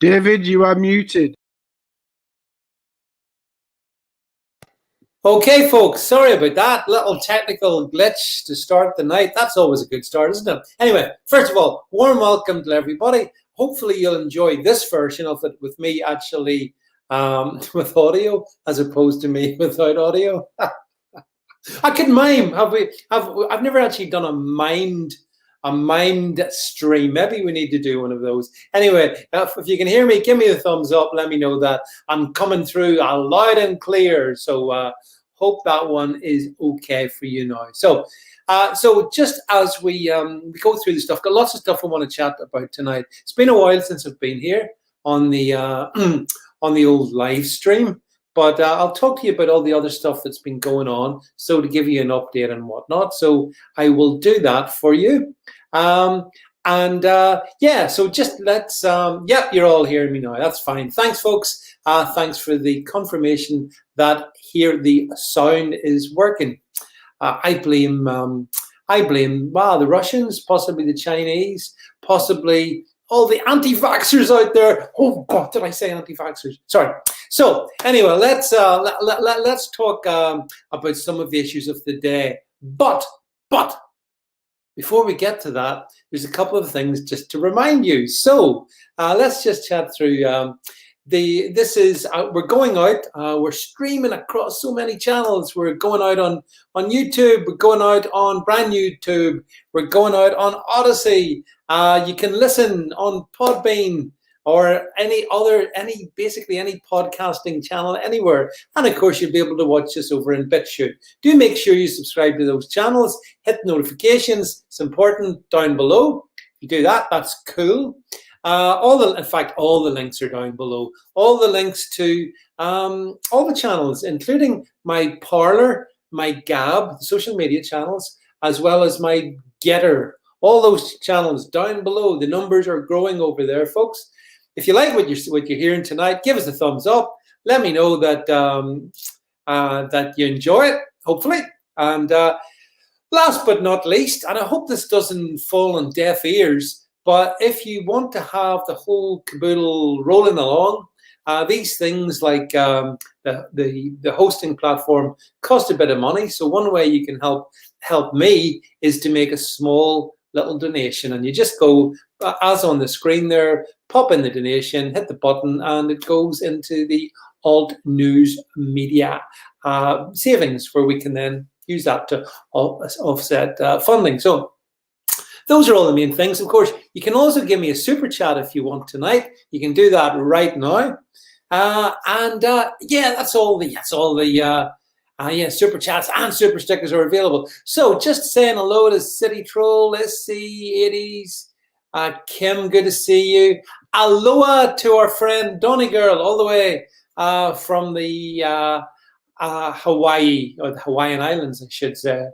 David, you are muted. Okay, folks, sorry about that little technical glitch to start the night. That's always a good start, isn't it? Anyway, first of all, warm welcome to everybody. Hopefully you'll enjoy this version of it with me actually with audio as opposed to me without audio. I could mime. I've never actually done a mimed stream. Maybe we need to do one of those. Anyway, if you can hear me, give me a thumbs up. Let me know that I'm coming through loud and clear. So hope that one is okay for you now. So just as we go through the stuff, got lots of stuff I want to chat about tonight. It's been a while since I've been here on the on the old live stream. But I'll talk to you about all the other stuff that's been going on, so to give you an update and whatnot. So I will do that for you. Yeah, so just let's, yep, you're all hearing me now. That's fine. Thanks, folks. Thanks for the confirmation that here the sound is working. I blame, wow, the Russians, possibly the Chinese, possibly all the anti-vaxxers out there. Oh, God, did I say anti-vaxxers? Sorry. So anyway, let's talk about some of the issues of the day. But before we get to that, there's a couple of things just to remind you. So let's just chat through. We're going out. We're streaming across so many channels. We're going out on YouTube. We're going out on brand YouTube. We're going out on Odyssey. You can listen on Podbean or basically any podcasting channel anywhere. And of course, you'll be able to watch us over in BitChute. Do make sure you subscribe to those channels, hit notifications. It's important down below. If you do that, that's cool. In fact, all the links are down below. All the links to all the channels, including my Parler, my Gab, the social media channels, as well as my GETTR. All those channels down below. The numbers are growing over there, folks. If you like what you're hearing tonight, give us a thumbs up. Let me know that that you enjoy it, hopefully. And last but not least, and I hope this doesn't fall on deaf ears, but if you want to have the whole caboodle rolling along, these things like the hosting platform cost a bit of money. So one way you can help me is to make a small little donation, and you just go as on the screen there, pop in the donation, hit the button, and it goes into the alt news media savings, where we can then use that to offset funding. So those are all the main things. Of course, you can also give me a super chat if you want tonight. You can do that right now. Yeah, that's all the super chats and super stickers are available. So just saying hello to City Troll, SC80s, Kim, good to see you. Aloha to our friend Donny Girl, all the way from the Hawaii, or the Hawaiian Islands, I should say.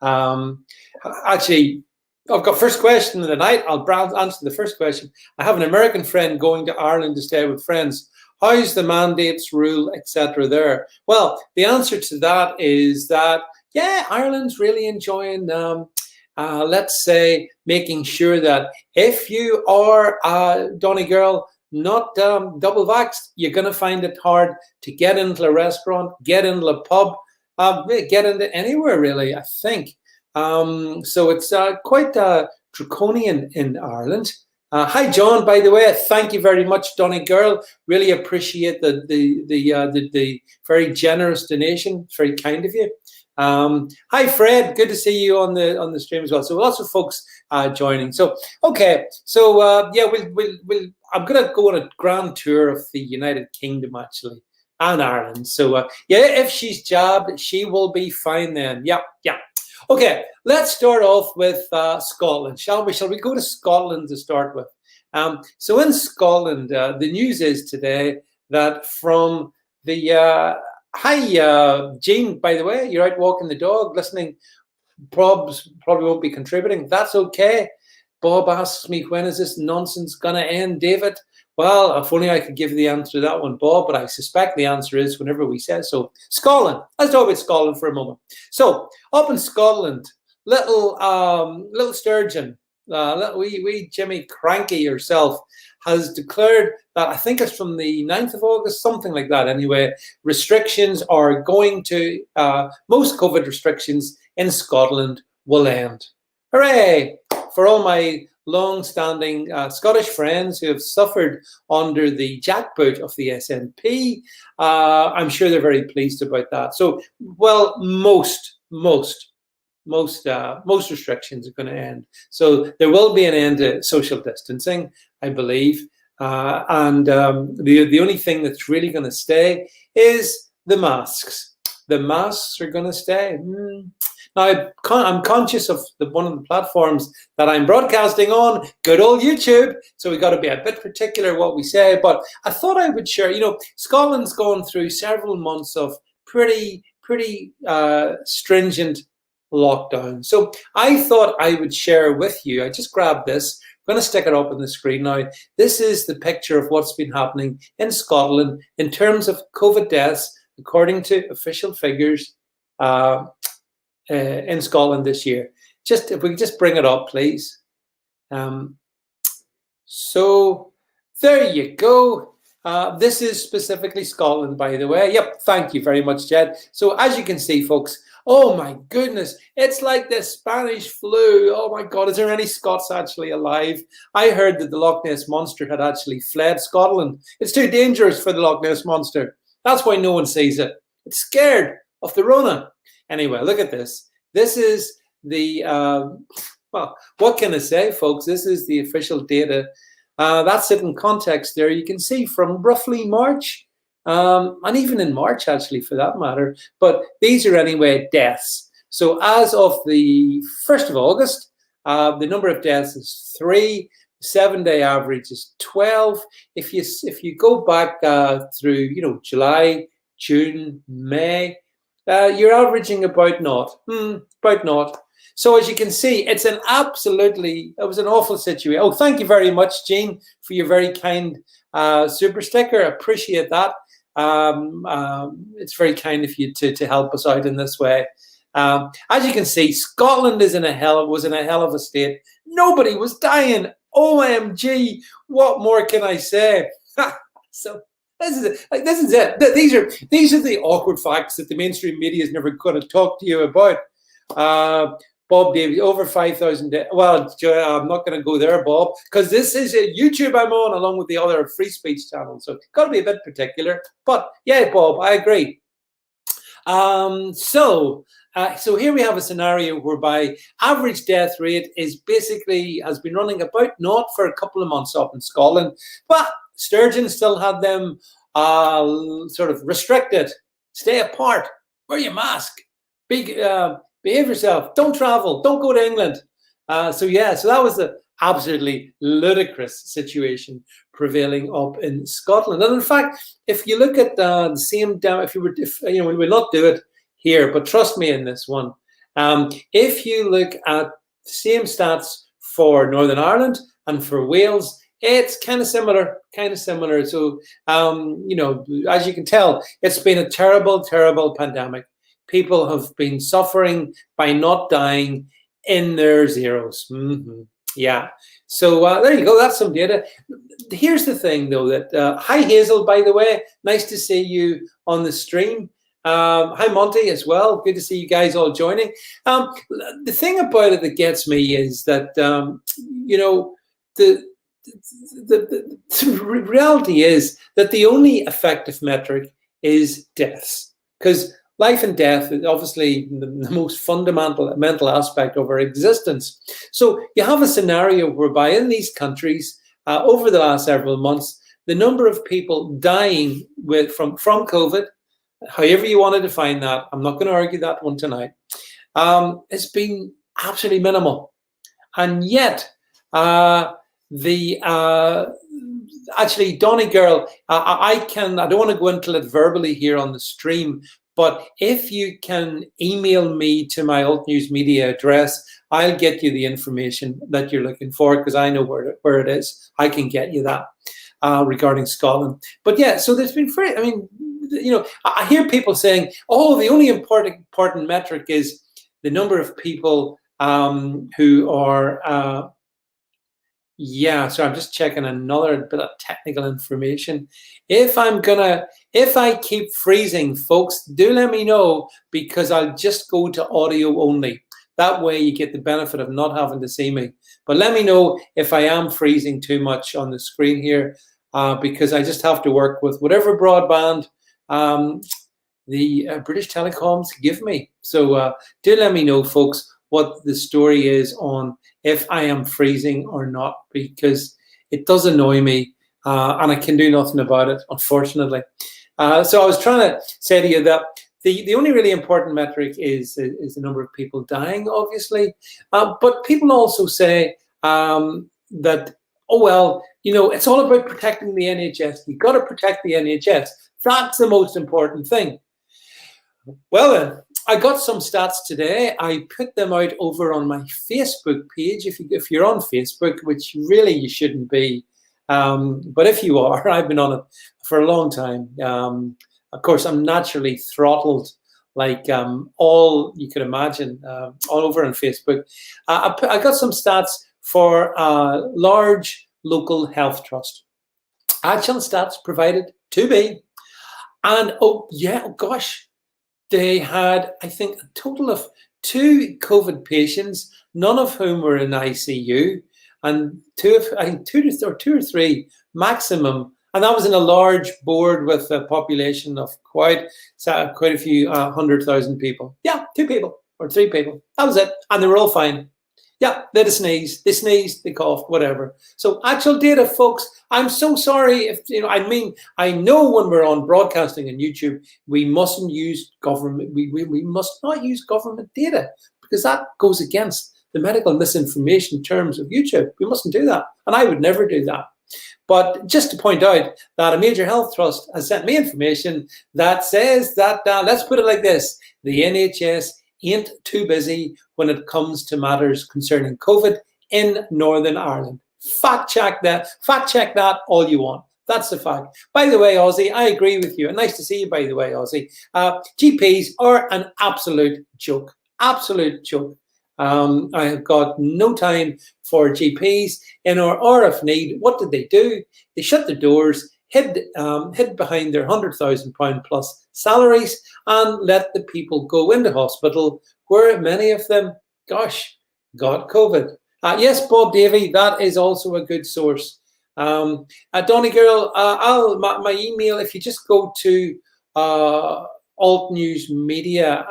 Actually, I've got first question of the night. I'll answer the first question. I have an American friend going to Ireland to stay with friends. How's the mandates, rule, etc. there? Well, the answer to that is that, yeah, Ireland's really enjoying, let's say, making sure that if you are Donny Girl, not double vaxxed, you're going to find it hard to get into a restaurant, get into a pub, get into anywhere, really, I think. So it's quite draconian in Ireland. Hi, John, by the way. Thank you very much, Donny Girl. Really appreciate the very generous donation. It's very kind of you. Hi, Fred. Good to see you on the stream as well. So lots of folks joining. So okay. So yeah, I'm gonna go on a grand tour of the United Kingdom actually, and Ireland. So yeah, if she's jabbed, she will be fine then. Yeah. Okay, let's start off with Scotland, shall we? Shall we go to Scotland to start with? So in Scotland, the news is today that from the hi, Jean, by the way, you're out walking the dog, listening. Probably won't be contributing. That's okay. Bob asks me, when is this nonsense going to end, David? Well, if only I could give the answer to that one, Bob, but I suspect the answer is whenever we say so. Scotland. Let's talk about Scotland for a moment. So, up in Scotland, little Sturgeon, wee Jimmy Cranky herself, has declared that, I think it's from the 9th of August, something like that anyway, restrictions are going to, most COVID restrictions in Scotland will end. Hooray! For all my long-standing Scottish friends who have suffered under the jackboot of the SNP, I'm sure they're very pleased about that. So, well, most restrictions are going to end. So there will be an end to social distancing, I believe. And the only thing that's really going to stay is the masks. The masks are going to stay. Now, I'm conscious of one of the platforms that I'm broadcasting on, good old YouTube, so we've got to be a bit particular what we say, but I thought I would share, Scotland's gone through several months of pretty stringent lockdown. So I thought I would share with you, I just grabbed this, I'm going to stick it up on the screen now. This is the picture of what's been happening in Scotland in terms of COVID deaths, according to official figures, in Scotland this year. Just if we could just bring it up, please. So there you go. This is specifically Scotland, by the way. Yep, thank you very much, Jed. So as you can see, folks, oh my goodness, it's like the Spanish flu. Oh my God, is there any Scots actually alive? I heard that the Loch Ness Monster had actually fled Scotland. It's too dangerous for the Loch Ness Monster. That's why no one sees it. It's scared of the Rona. Anyway, look at this. This is the, well, what can I say, folks? This is the official data. That's it in context there. You can see from roughly March, and even in March, actually, for that matter. But these are anyway deaths. So as of the 1st of August, the number of deaths is 3. 7-day average is 12. If you go back through, July, June, May, you're averaging about naught. About naught. So as you can see, it was an awful situation. Oh, thank you very much, Jean, for your very kind super sticker. I appreciate that. It's very kind of you to help us out in this way. As you can see, Scotland was in a hell of a state. Nobody was dying. OMG! What more can I say? So this is it. These are the awkward facts that the mainstream media is never going to talk to you about. Bob Davies, over 5,000. Well, I'm not going to go there, Bob, because this is a YouTube I'm on along with the other free speech channels. So got to be a bit particular. But yeah, Bob, I agree. So here we have a scenario whereby average death rate has been running about naught for a couple of months up in Scotland, but Sturgeon still had them sort of restricted. Stay apart. Wear your mask. Behave yourself. Don't travel. Don't go to England. So that was the absolutely ludicrous situation prevailing up in Scotland. And in fact, if you look at the same, we will not do it here, but trust me in this one. If you look at the same stats for Northern Ireland and for Wales, it's kind of similar. So, as you can tell, it's been a terrible, terrible pandemic. People have been suffering by not dying in their zeros. Yeah. So there you go. That's some data. Here's the thing, though, that hi, Hazel, by the way. Nice to see you on the stream. Hi, Monty, as well. Good to see you guys all joining. The thing about it that gets me is that, the reality is that the only effective metric is deaths, because life and death is obviously the most fundamental mental aspect of our existence. So you have a scenario whereby in these countries, over the last several months, the number of people dying from COVID, however you want to define that, I'm not going to argue that one tonight, has been absolutely minimal. And yet, actually, Donny Girl, I don't want to go into it verbally here on the stream, but if you can email me to my Alt News Media address, I'll get you the information that you're looking for, because I know where it is. I can get you that regarding Scotland. But yeah, so there's been I hear people saying, oh, the only important metric is the number of people who are Yeah, so I'm just checking another bit of technical information. If I keep freezing, folks, do let me know, because I'll just go to audio only. That way you get the benefit of not having to see me. But let me know if I am freezing too much on the screen here, because I just have to work with whatever broadband the British Telecoms give me. So do let me know, folks, what the story is on if I am freezing or not, because it does annoy me, and I can do nothing about it, unfortunately. So I was trying to say to you that the only really important metric is the number of people dying, obviously. But people also say that, oh, well, it's all about protecting the NHS. You've got to protect the NHS. That's the most important thing. Well then, I got some stats today. I put them out over on my Facebook page. If you're on Facebook, which really you shouldn't be, but if you are, I've been on it for a long time. Of course, I'm naturally throttled, like all you could imagine, all over on Facebook. I got some stats for a large local health trust. Actual stats provided to me, and oh gosh. They had, I think, a total of 2 COVID patients, none of whom were in ICU, and two or three maximum. And that was in a large board with a population of quite a few 100,000 people. Yeah, 2 people or 3 people. That was it. And they were all fine. Yeah, they had a sneeze. They sneezed, they coughed, whatever. So actual data, folks. I'm so sorry if I know when we're on broadcasting on YouTube, we mustn't use government. We must not use government data, because that goes against the medical misinformation terms of YouTube. We mustn't do that, and I would never do that. But just to point out that a major health trust has sent me information that says that, let's put it like this: the NHS ain't too busy when it comes to matters concerning COVID in Northern Ireland. Fact check that all you want. That's the fact. By the way, Ozzy, I agree with you. And nice to see you, by the way, Ozzy. GPs are an absolute joke. Absolute joke. I have got no time for GPs in or if need. What did they do? They shut the doors, hid behind their £100,000 plus salaries, and let the people go into hospital, where many of them, gosh, got COVID. Yes, Bob Davey, that is also a good source. Donny Girl, my email, if you just go to Alt News Media,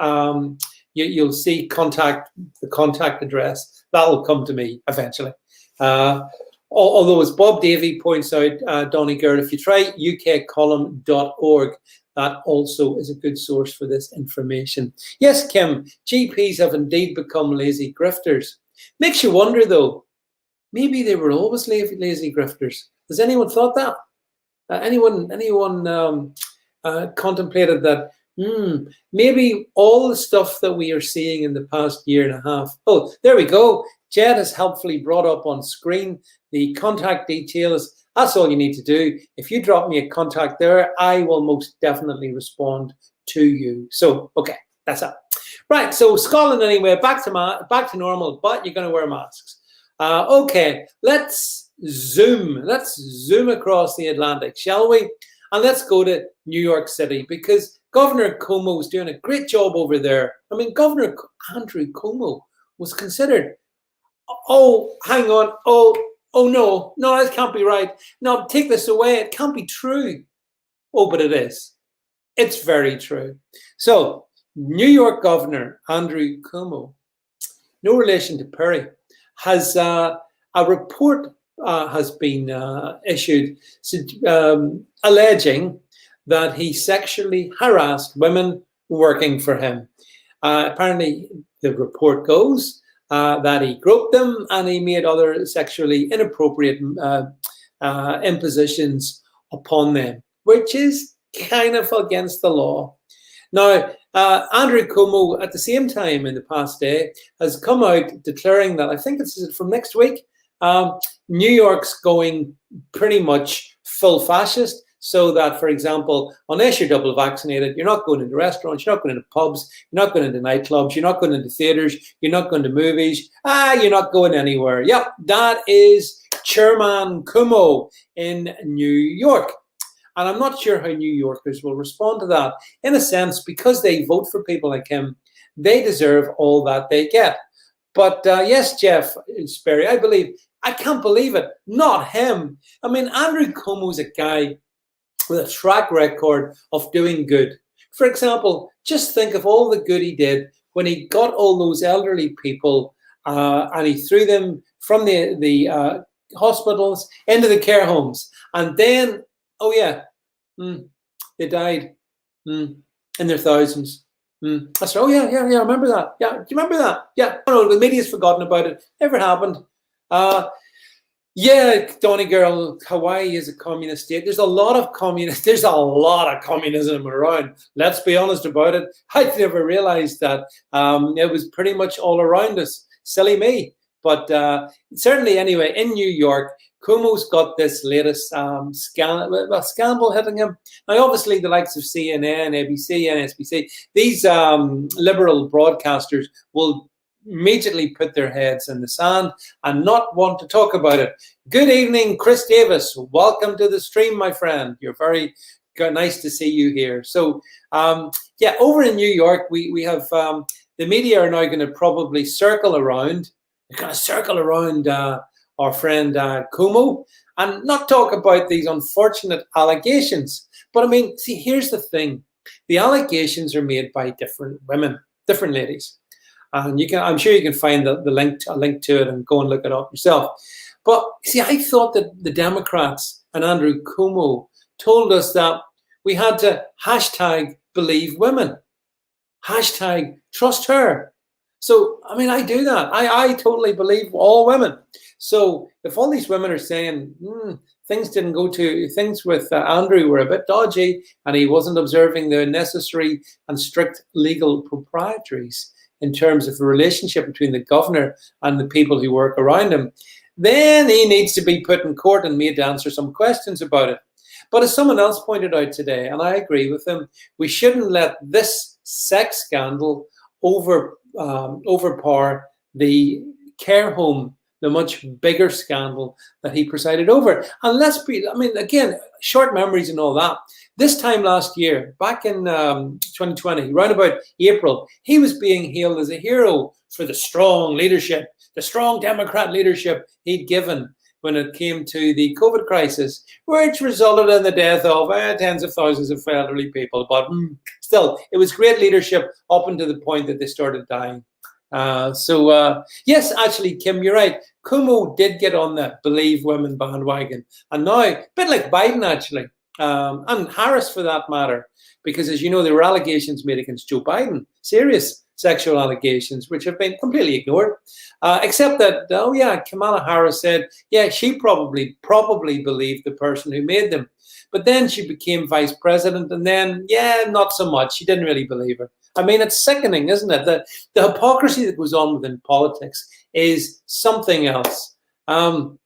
you'll see the contact address. That'll come to me eventually. Although, as Bob Davey points out, Donny Girl, if you try ukcolumn.org, that also is a good source for this information. Yes, Kim, GPs have indeed become lazy grifters. Makes you wonder, though, maybe they were always lazy grifters. Has anyone thought that? Anyone contemplated that? Maybe all the stuff that we are seeing in the past year and a half. Oh, there we go. Jed has helpfully brought up on screen the contact details. That's all you need to do. If you drop me a contact there, I will most definitely respond to you. So, okay, that's it. Right, so Scotland anyway, back to normal, but you're going to wear masks. Okay, let's zoom across the Atlantic, shall we? And let's go to New York City, because Governor Cuomo is doing a great job over there. I mean, Governor Andrew Cuomo was considered, oh, hang on, oh no, that can't be right. No, take this away. It can't be true. Oh, but it is. It's very true. So, New York Governor Andrew Cuomo, no relation to Perry, has a report has been issued alleging that he sexually harassed women working for him. Apparently, the report goes that he groped them and he made other sexually inappropriate impositions upon them, which is kind of against the law. Now, Andrew Cuomo, at the same time in the past day, has come out declaring that, I think it's from next week, New York's going pretty much full fascist, so that, for example, unless you're double vaccinated, you're not going into restaurants, you're not going into pubs, you're not going into nightclubs, you're not going into theaters, you're not going to movies, you're not going anywhere. Yep, that is Chairman Cuomo in New York. And I'm not sure how New Yorkers will respond to that. In a sense, because they vote for people like him, they deserve all that they get. But yes, Jeff Sperry, I can't believe it. Not him. I mean, Andrew Cuomo's a guy with a track record of doing good. For example, just think of all the good he did when he got all those elderly people and he threw them from the hospitals into the care homes. And then, they died in their thousands. That's right. Oh, yeah, I remember that. Yeah, do you remember that? Yeah. Oh, no, the media's forgotten about it. Never happened. Yeah, Donegal, Hawaii is a communist state. There's a lot of communism around. Let's be honest about it. I never realized that. It was pretty much all around us. Silly me. But certainly, anyway, in New York, Cuomo's got this latest scandal hitting him. Now, obviously, the likes of CNN, ABC, NSBC, these liberal broadcasters will immediately put their heads in the sand and not want to talk about it. Good evening, Chris Davis. Welcome to the stream, my friend. You're very nice to see you here. So, over in New York, we have the media are now going to probably circle around. They're going to circle around our friend Cuomo and not talk about these unfortunate allegations. But I mean, see, here's the thing. The allegations are made by different women, different ladies. And I'm sure you can find a link to it and go and look it up yourself. But see, I thought that the Democrats and Andrew Cuomo told us that we had to #believe women, #trust her. So, I mean, I do that. I totally believe all women. So if all these women are saying things with Andrew were a bit dodgy and he wasn't observing the necessary and strict legal proprieties in terms of the relationship between the governor and the people who work around him, then he needs to be put in court and made to answer some questions about it. But as someone else pointed out today, and I agree with him, we shouldn't let this sex scandal overpower the care home, the much bigger scandal that he presided over. And again, short memories and all that. This time last year, back in 2020, round about April, he was being hailed as a hero for the strong leadership, the strong Democrat leadership he'd given when it came to the COVID crisis, which resulted in the death of tens of thousands of elderly people. But still, it was great leadership up until the point that they started dying. Yes, actually, Kim, you're right. Cuomo did get on the believe women bandwagon. And now, a bit like Biden, actually, and Harris for that matter, because as you know, there were allegations made against Joe Biden, serious sexual allegations, which have been completely ignored, except that, Kamala Harris said, she probably believed the person who made them. But then she became vice president, and then, not so much. She didn't really believe her. I mean, it's sickening, isn't it? The hypocrisy that goes on within politics is something else. Oh,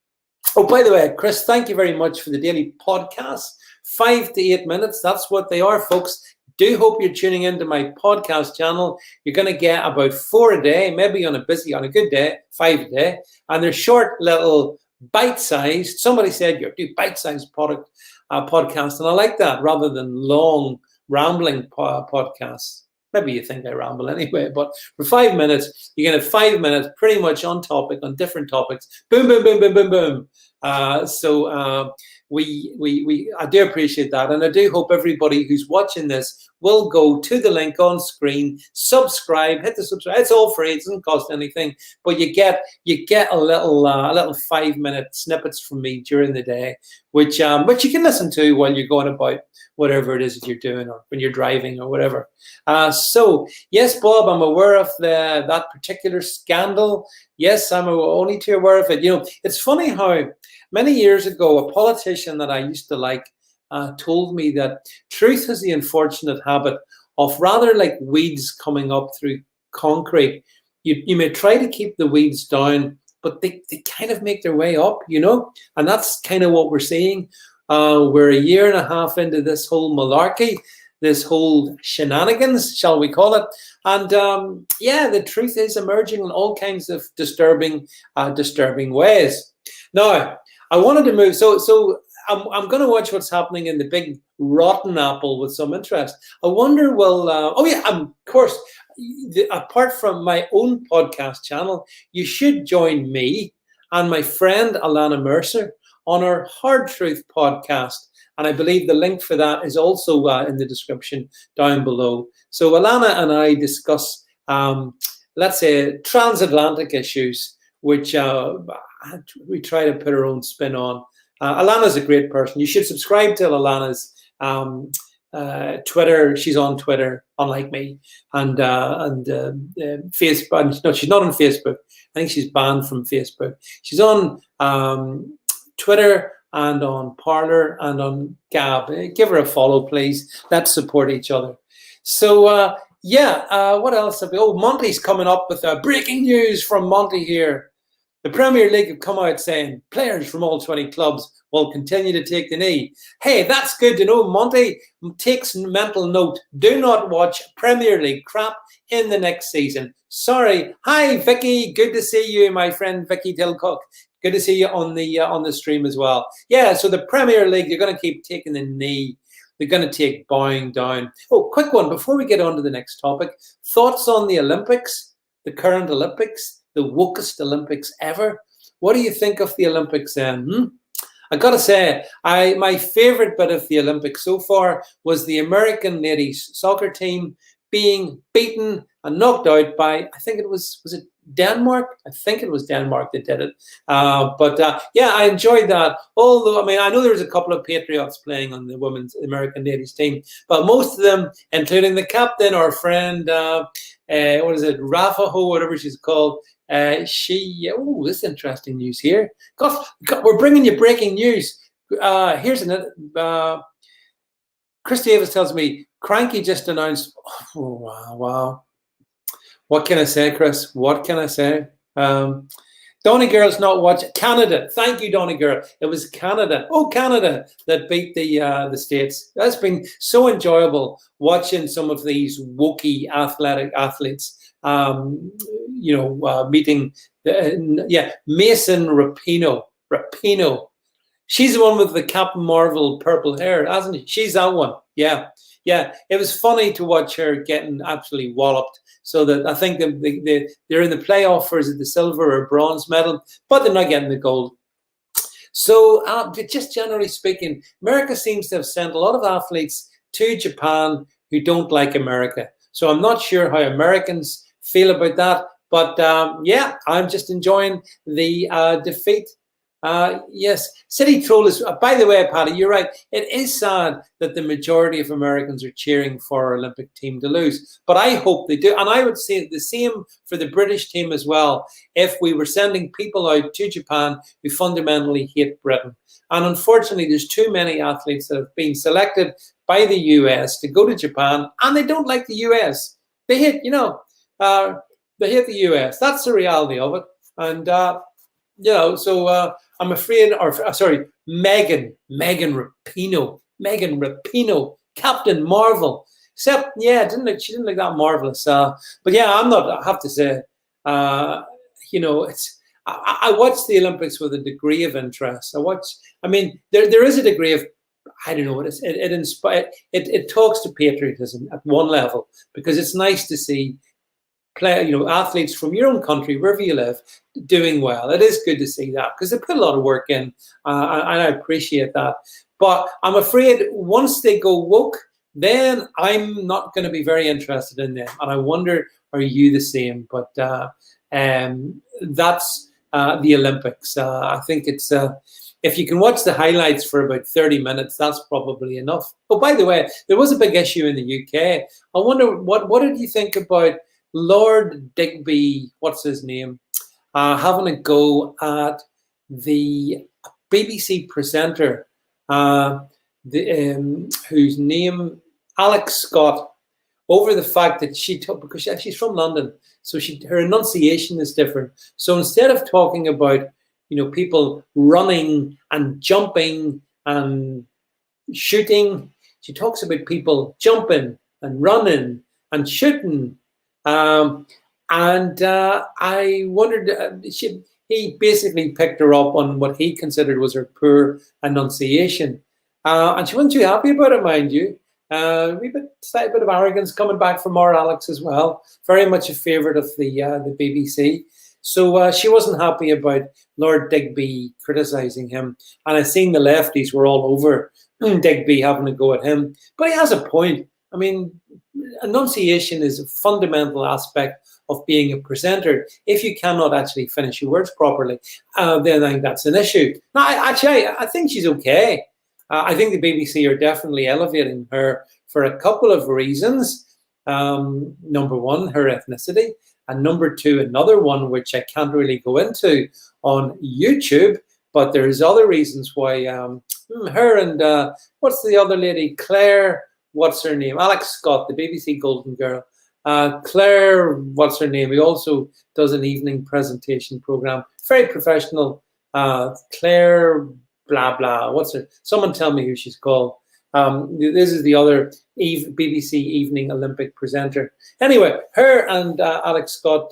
by the way, Chris, thank you very much for the daily podcast. 5 to 8 minutes, that's what they are, folks. Do hope you're tuning into my podcast channel. You're going to get about 4 a day, maybe on a good day, 5 a day. And they're short little bite-sized. Somebody said you do bite-sized podcast, and I like that rather than long, rambling podcasts. Maybe you think I ramble anyway, but for 5 minutes, you're going to have 5 minutes pretty much on topic, on different topics. Boom, boom, boom, boom, boom, boom. I do appreciate that. And I do hope everybody who's watching this will go to the link on screen, subscribe, hit the subscribe. It's all free. It doesn't cost anything, but you get a little 5-minute snippets from me during the day, which you can listen to while you're going about whatever it is that you're doing, or when you're driving or whatever. So yes, Bob, I'm aware of that particular scandal. Yes, I'm only too aware of it. You know, it's funny how many years ago, a politician that I used to like told me that truth has the unfortunate habit of, rather like weeds coming up through concrete, you may try to keep the weeds down, but they kind of make their way up, you know? And that's kind of what we're seeing. We're 1.5 years into this whole malarkey, this whole shenanigans, shall we call it? And the truth is emerging in all kinds of disturbing ways. Now, I wanted to move. So I'm going to watch what's happening in the big rotten apple with some interest. I wonder, will, oh yeah, of course, apart from my own podcast channel, you should join me and my friend Alana Mercer on our Hard Truth podcast. And I believe the link for that is also in the description down below. So Alana and I discuss, let's say, transatlantic issues, which we try to put our own spin on. Alana's a great person. You should subscribe to Alana's Twitter. She's on Twitter, unlike me, and Facebook. No, she's not on Facebook. I think she's banned from Facebook. She's on Twitter and on Parler and on Gab. Give her a follow, please. Let's support each other. So what else have we? Oh, Monty's coming up with breaking news from Monty here. The Premier League have come out saying players from all 20 clubs will continue to take the knee. Hey, that's good to know. Monty takes mental note. Do not watch Premier League crap in the next season. Sorry. Hi, Vicky. Good to see you, my friend Vicky Dilcock. Good to see you on the stream as well. Yeah, so the Premier League, they're going to keep taking the knee. They're going to take bowing down. Oh, quick one before we get on to the next topic. Thoughts on the Olympics, the current Olympics, the wokest Olympics ever. What do you think of the Olympics then? I got to say, my favorite bit of the Olympics so far was the American ladies soccer team being beaten and knocked out by, I think it was it Denmark? I think it was Denmark that did it. Yeah, I enjoyed that. Although, I mean, I know there was a couple of Patriots playing on the women's American ladies team, but most of them, including the captain, our friend, what is it, Rafaho, whatever she's called, this is interesting news here. God, we're bringing you breaking news. Here's another. Chris Davis tells me, Cranky just announced, wow. What can I say, Chris? What can I say? Donny Girl's not watching. Canada. Thank you, Donny Girl. It was Canada. Oh, Canada that beat the States. That's been so enjoyable watching some of these wokey athletic athletes. Meeting Mason Rapinoe. She's the one with the Captain Marvel purple hair, hasn't she? She's that one. Yeah. It was funny to watch her getting absolutely walloped. So that I think they're in the playoff for the silver or bronze medal, but they're not getting the gold. So just generally speaking, America seems to have sent a lot of athletes to Japan who don't like America. So I'm not sure how Americans feel about that. But I'm just enjoying the defeat. Yes, City Troll is, by the way, Paddy, you're right. It is sad that the majority of Americans are cheering for our Olympic team to lose. But I hope they do. And I would say the same for the British team as well, if we were sending people out to Japan who fundamentally hate Britain. And unfortunately, there's too many athletes that have been selected by the US to go to Japan, and they don't like the US. They hate, they hate the US. That's the reality of it. And, I'm afraid, Megan Rapinoe, Captain Marvel. Except, she didn't look that marvelous. But yeah, I have to say, I watch the Olympics with a degree of interest. There is a degree of, I don't know what it talks to patriotism at one level, because it's nice to see athletes from your own country, wherever you live, doing well. It is good to see that, because they put a lot of work in, and I appreciate that. But I'm afraid once they go woke, then I'm not going to be very interested in them. And I wonder, are you the same? But that's the Olympics. I think it's if you can watch the highlights for about 30 minutes, that's probably enough. Oh, by the way, there was a big issue in the UK. I wonder, what did you think about Lord Digby, what's his name, having a go at the BBC presenter, whose name, Alex Scott, over the fact that because she's from London, so her enunciation is different. So instead of talking about, people running and jumping and shooting, she talks about people jumping and running and shooting. I wondered, he basically picked her up on what he considered was her poor enunciation. And she wasn't too happy about it, mind you. A slight bit of arrogance coming back from our Alex as well. Very much a favourite of the BBC. So she wasn't happy about Lord Digby criticising him. And I seen the lefties were all over Digby having a go at him. But he has a point. I mean, enunciation is a fundamental aspect of being a presenter. If you cannot actually finish your words properly, then I think that's an issue. Now, I think she's okay. I think the BBC are definitely elevating her for a couple of reasons. Number one, her ethnicity. And number two, another one, which I can't really go into on YouTube, but there's other reasons why her and what's the other lady? Claire, what's her name? Alex Scott, the BBC Golden Girl. Claire, what's her name? He also does an evening presentation program. Very professional. Claire, blah, blah. What's her? Someone tell me who she's called. This is the other BBC Evening Olympic presenter. Anyway, her and Alex Scott,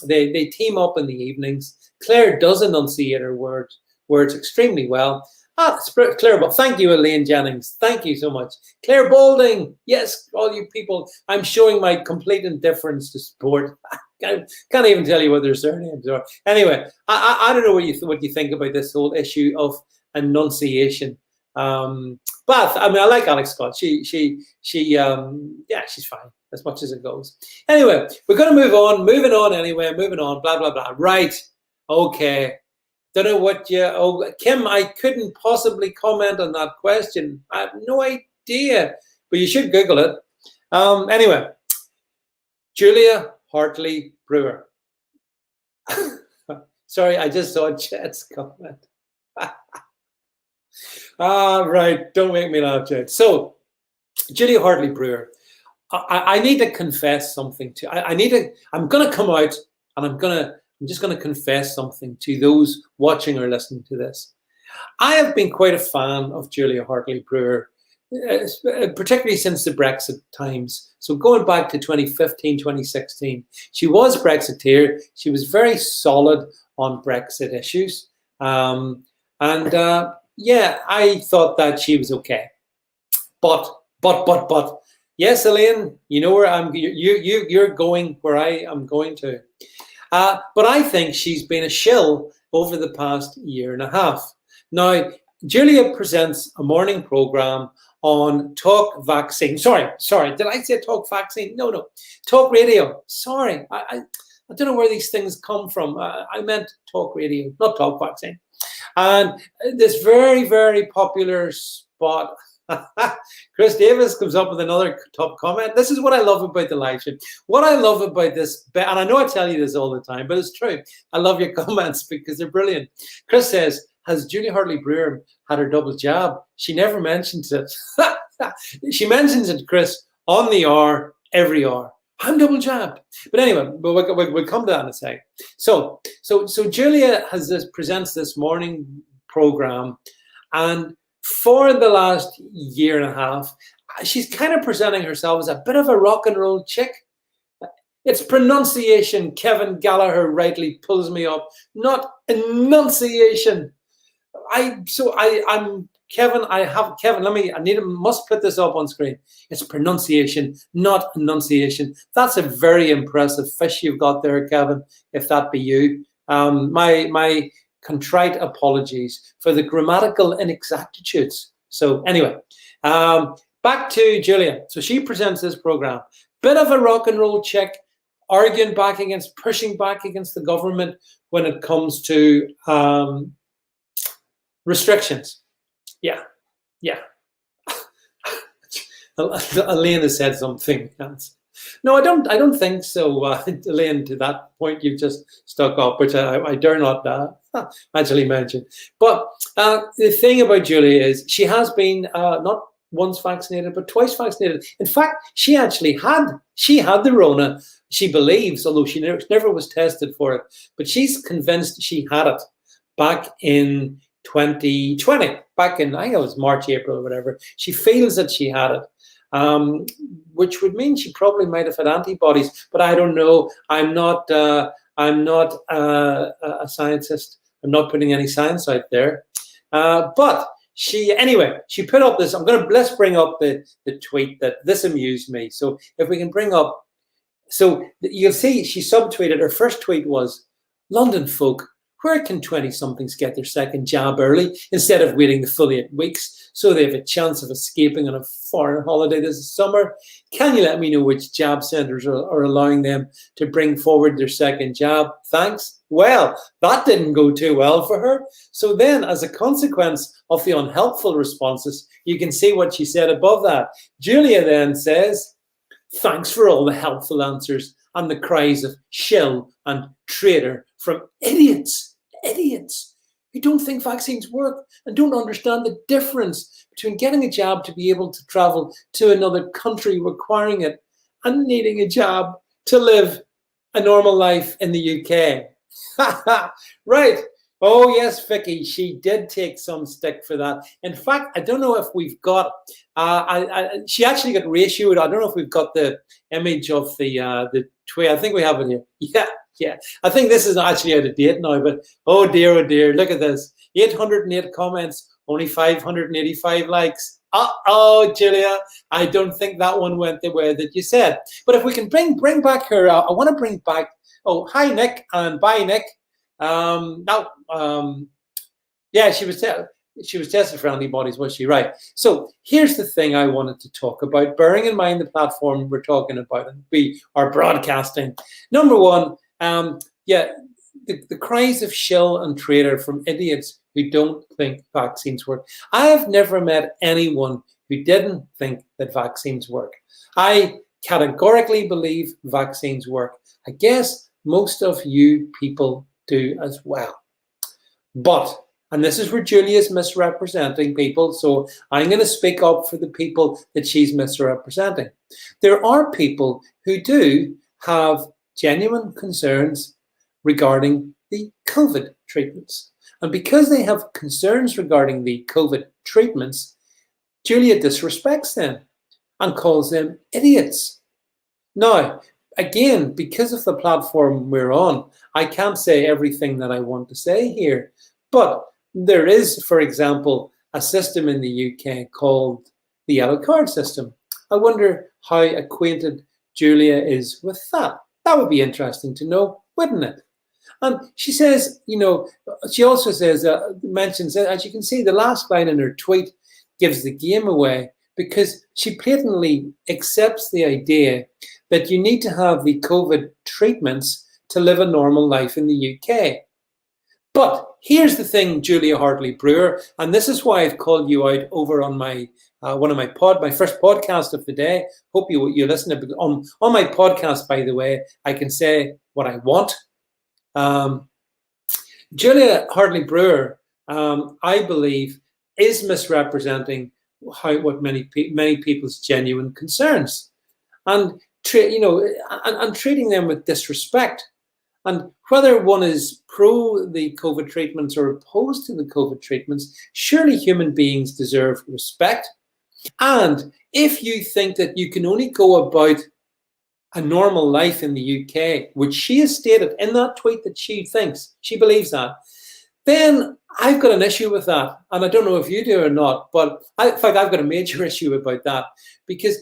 they team up in the evenings. Claire does enunciate her words extremely well. Claire, but thank you, Elaine Jennings. Thank you so much. Claire Boulding. Yes, all you people. I'm showing my complete indifference to sport. Can't even tell you what their surnames are. Anyway, I don't know what you think about this whole issue of enunciation. But I mean, I like Alex Scott. She's fine as much as it goes. Anyway, we're going to move on. Moving on. Blah blah blah. Right. Okay. Don't know what you. Oh, Kim, I couldn't possibly comment on that question. I have no idea, but you should Google it. Anyway, Julia Hartley Brewer. Sorry, I just saw Chet's comment. Right. Don't make me laugh, Chet. So, Julia Hartley Brewer. I need to confess something to. I'm going to come out and I'm just going to confess something to those watching or listening to this. I have been quite a fan of Julia Hartley Brewer, particularly since the Brexit times. So going back to 2015, 2016, she was Brexiteer. She was very solid on Brexit issues. Yeah, I thought that she was okay. But, yes, Elaine, you know where you're going where I am going to. But I think she's been a shill over the past year and a half. Now, Julia presents a morning program on Talk Vaccine. Sorry, did I say Talk Vaccine? No, Talk Radio. Sorry, I don't know where these things come from. I meant Talk Radio, not Talk Vaccine. And this very, very popular spot, Chris Davis comes up with another top comment. This is what I love about the live stream. What I love about this, and I know I tell you this all the time, but it's true. I love your comments because they're brilliant. Chris says, has Julia Hartley Brewer had her double jab? She never mentions it. She mentions it, Chris, on the hour, every hour. I'm double jabbed. But anyway, we'll come to that in a sec. So Julia presents this morning program, and for the last year and a half, she's kind of presenting herself as a bit of a rock and roll chick. It's pronunciation. Kevin Gallagher rightly pulls me up, not enunciation. I'm Kevin. Must put this up on screen. It's pronunciation, not enunciation. That's a very impressive fish you've got there, Kevin. If that be you, my contrite apologies for the grammatical inexactitudes. So anyway, back to Julia. So she presents this program. Bit of a rock and roll chick, pushing back against the government when it comes to restrictions. Yeah. Elaine has said something. No, I don't think so, Elaine, to that point you've just stuck up, which I dare not actually mention. But the thing about Julia is she has been not once vaccinated, but twice vaccinated. In fact, she had the Rona, she believes, although she never was tested for it, but she's convinced she had it back in 2020, back in, I think it was March, April, or whatever. She feels that she had it, which would mean she probably might have had antibodies, but I don't know. I'm not I'm not a scientist. I'm not putting any science out there. But anyway, she put up this. Let's bring up the tweet that this amused me. So if we can bring up, so you'll see she subtweeted. Her first tweet was, "London folk, where can 20-somethings get their second jab early instead of waiting the full 8 weeks so they have a chance of escaping on a foreign holiday this summer? Can you let me know which jab centres are allowing them to bring forward their second jab? Thanks." Well, that didn't go too well for her. So then, as a consequence of the unhelpful responses, you can see what she said above that. Julia then says, "Thanks for all the helpful answers and the cries of shill and traitor from idiots who don't think vaccines work and don't understand the difference between getting a jab to be able to travel to another country requiring it and needing a jab to live a normal life in the UK." Right. Oh, yes, Vicky, she did take some stick for that. In fact, I don't know if we've got, she actually got reissued. I don't know if we've got the image of the tweet. I think we have it here. Yeah. I think this is actually out of date now, but oh dear, look at this. 808 comments, only 585 likes. Uh-oh, Julia, I don't think that one went the way that you said. But if we can bring back her, I want to bring back, oh, hi, Nick, and bye, Nick. Yeah, she was tested for antibodies, was she? Right. So here's the thing I wanted to talk about, bearing in mind the platform we're talking about, and we are broadcasting. Number one, the cries of shill and traitor from idiots who don't think vaccines work. I have never met anyone who didn't think that vaccines work. I categorically believe vaccines work. I guess most of you people do as well. But, and this is where Julia's misrepresenting people, so I'm going to speak up for the people that she's misrepresenting. There are people who do have genuine concerns regarding the COVID treatments. And because they have concerns regarding the COVID treatments, Julia disrespects them and calls them idiots. Now, again, because of the platform we're on, I can't say everything that I want to say here. But there is, for example, a system in the UK called the yellow card system. I wonder how acquainted Julia is with that. That would be interesting to know, wouldn't it? And she says, she also says, mentions, as you can see, the last line in her tweet gives the game away, because she blatantly accepts the idea that you need to have the COVID treatments to live a normal life in the UK. But here's the thing, Julia Hartley Brewer, and this is why I've called you out over on my my first podcast of the day. Hope you listen to it. On my podcast, by the way, I can say what I want. Julia Hartley Brewer, I believe, is misrepresenting what many people's genuine concerns, and treating them with disrespect. And whether one is pro the COVID treatments or opposed to the COVID treatments, surely human beings deserve respect. And if you think that you can only go about a normal life in the UK, which she has stated in that tweet that she believes that, then I've got an issue with that. And I don't know if you do or not, but in fact, I've got a major issue about that, because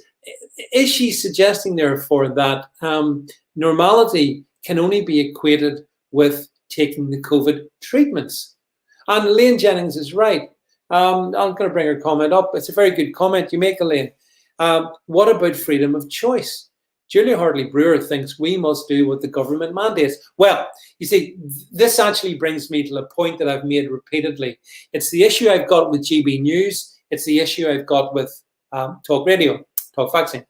is she suggesting, therefore, that normality can only be equated with taking the COVID treatments? And Elaine Jennings is right. I'm going to bring her comment up. It's a very good comment you make, Elaine. What about freedom of choice? Julia Hartley Brewer thinks we must do what the government mandates. Well, you see, this actually brings me to a point that I've made repeatedly. It's the issue I've got with GB News. It's the issue I've got with Talk Radio, Talk Vaccine.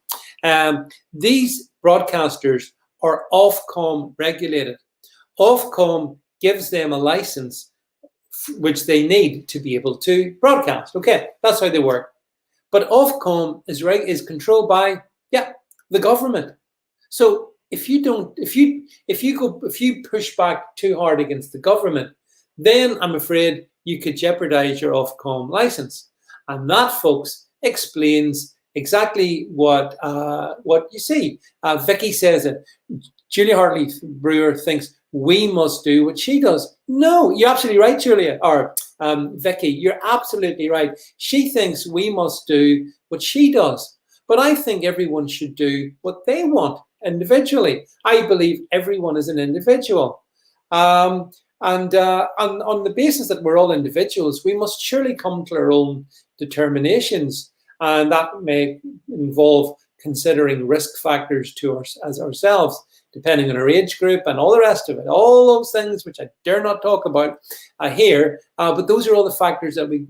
These broadcasters are Ofcom regulated. Ofcom gives them a license which they need to be able to broadcast. Okay, that's how they work. But Ofcom is controlled by the government. So if you push back too hard against the government, then I'm afraid you could jeopardize your Ofcom license. And that, folks, explains exactly what you see. Vicky says it. Julia Hartley Brewer thinks we must do what she does. No, you're absolutely right, Julia, or Vicky, you're absolutely right. She thinks we must do what she does. But I think everyone should do what they want individually. I believe everyone is an individual. And on the basis that we're all individuals, we must surely come to our own determinations. And that may involve considering risk factors to as ourselves, depending on our age group and all the rest of it. All those things which I dare not talk about here, but those are all the factors that we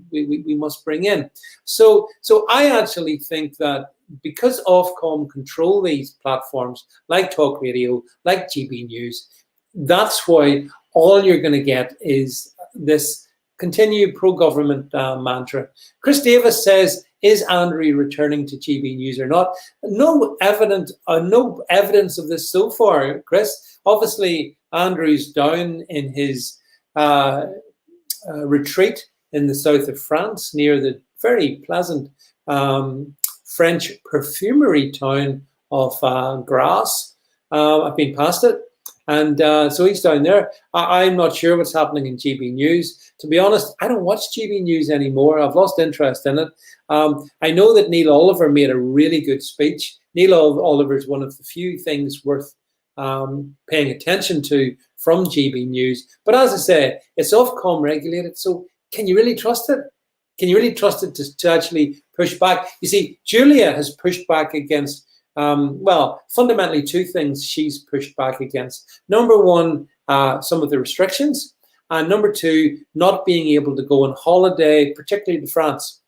must bring in. So I actually think that because Ofcom control these platforms like Talk Radio, like GB News, that's why all you're going to get is this continued pro-government mantra. Chris Davis says, is Andrew returning to GB News or not? No evidence of this so far, Chris. Obviously, Andrew's down in his retreat in the south of France near the very pleasant French perfumery town of Grasse. I've been past it. And so he's down there. I'm not sure what's happening in GB News. To be honest, I don't watch GB News anymore. I've lost interest in it. I know that Neil Oliver made a really good speech. Neil Oliver is one of the few things worth paying attention to from GB News. But as I say, it's Ofcom regulated. So can you really trust it? Can you really trust it to actually push back? You see, Julia has pushed back against well, fundamentally two things she's pushed back against. Number one, some of the restrictions. And number two, not being able to go on holiday, particularly to France.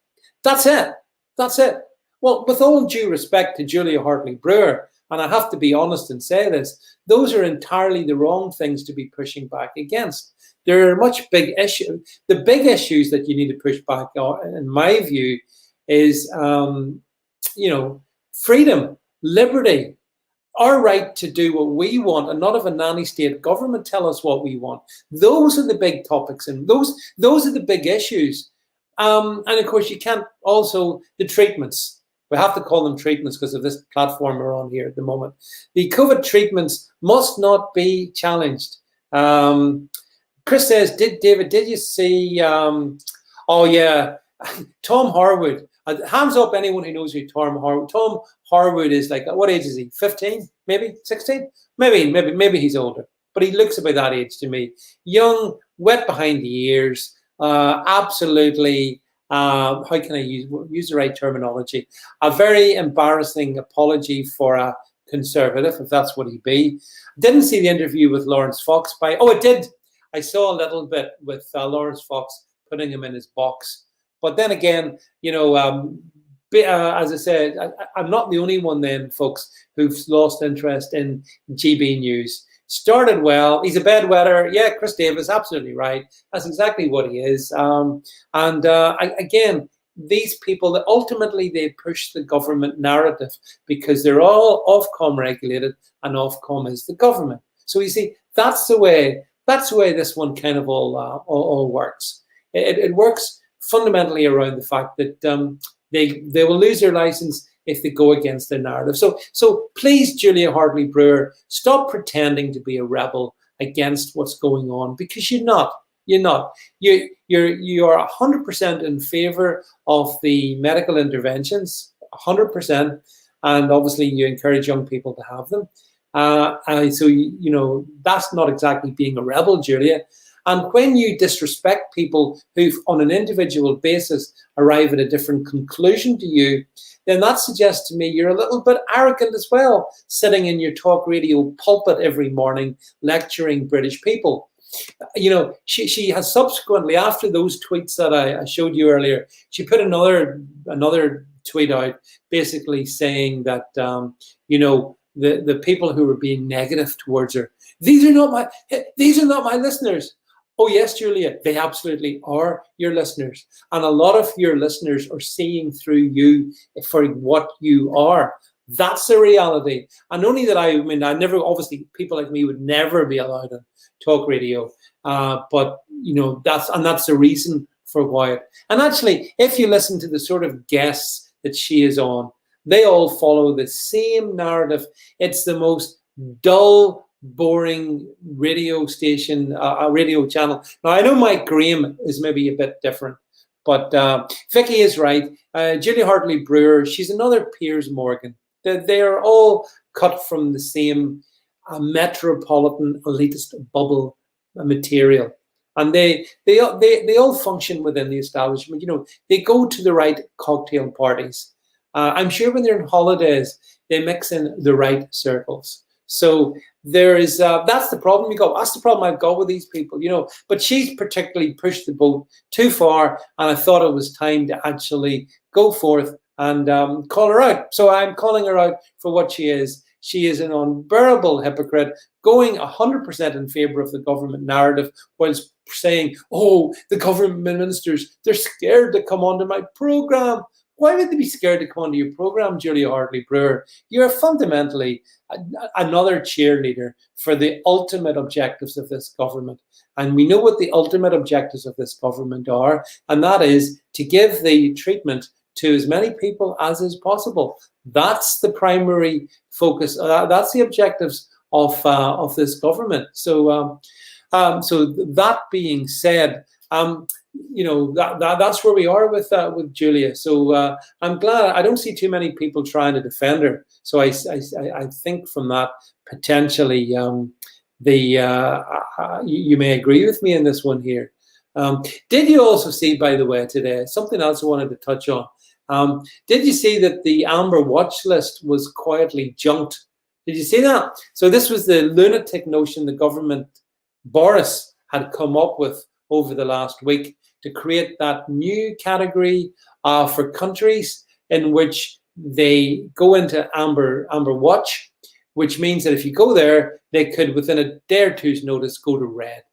That's it. That's it. Well, with all due respect to Julia Hartley Brewer, and I have to be honest and say this, those are entirely the wrong things to be pushing back against. There are much big issues. The big issues that you need to push back on, in my view, is, freedom, liberty, our right to do what we want and not have a nanny state government tell us what we want. Those are the big topics, and those are the big issues. And of course, you can't also, the treatments. We have to call them treatments because of this platform we're on here at the moment. The COVID treatments must not be challenged. Chris says, David, did you see, oh yeah, Tom Harwood. Hands up anyone who knows who Tom Harwood. Tom Harwood is like, what age is he? 15? Maybe 16? Maybe he's older. But he looks about that age to me. Young, wet behind the ears, absolutely, how can I use the right terminology? A very embarrassing apology for a conservative, if that's what he'd be. Didn't see the interview with Lawrence Fox oh, it did. I saw a little bit with Lawrence Fox putting him in his box. But then again, as I said, I'm not the only one then, folks, who's lost interest in GB News. Started well. He's a bedwetter. Yeah, Chris Davis, absolutely right. That's exactly what he is. Again, these people, that ultimately they push the government narrative because they're all Ofcom regulated and Ofcom is the government. So you see, that's the way this one kind of all works. It works fundamentally around the fact that they will lose their license if they go against their narrative. So please, Julia Hartley Brewer, stop pretending to be a rebel against what's going on, because you're not. You're not. You are 100% in favor of the medical interventions, 100%, and obviously you encourage young people to have them. So that's not exactly being a rebel, Julia. And when you disrespect people who, on an individual basis, arrive at a different conclusion to you, then that suggests to me you're a little bit arrogant as well, sitting in your talk radio pulpit every morning lecturing British people. She has subsequently, after those tweets that I showed you earlier, she put another tweet out, basically saying that the people who were being negative towards her, these are not my listeners. Oh, yes, Julia, they absolutely are your listeners. And a lot of your listeners are seeing through you for what you are. That's the reality. And only that I never, obviously, people like me would never be allowed on talk radio. But that's the reason for why. And actually, if you listen to the sort of guests that she is on, they all follow the same narrative. It's the most dull, boring radio station, a radio channel. Now, I know Mike Graham is maybe a bit different, but Vicky is right. Julia Hartley Brewer, she's another Piers Morgan. They are all cut from the same metropolitan elitist bubble material. And they all function within the establishment. You know, they go to the right cocktail parties. I'm sure when they're on holidays, they mix in the right circles. So there is that's the problem you got. That's the problem I've got with these people, you know. But she's particularly pushed the boat too far, and I thought it was time to actually go forth and call her out. So I'm calling her out for what she is. She is an unbearable hypocrite, going 100% in favor of the government narrative, whilst saying, "Oh, the government ministers, they're scared to come onto my program." Why would they be scared to come onto your program, Julia Hartley Brewer? You're fundamentally another cheerleader for the ultimate objectives of this government. And we know what the ultimate objectives of this government are, and that is to give the treatment to as many people as is possible. That's the primary focus. That's the objectives of this government. So, so that being said, you know, that's where we are with Julia. So I'm glad. I don't see too many people trying to defend her. So I think from that potentially you may agree with me in this one here. Did you also see, by the way, today something else I wanted to touch on? Did you see that the Amber Watch list was quietly junked? Did you see that? So this was the lunatic notion the government, Boris, had come up with over the last week to create that new category for countries in which they go into Amber Watch, which means that if you go there, they could, within a day or two's notice, go to red.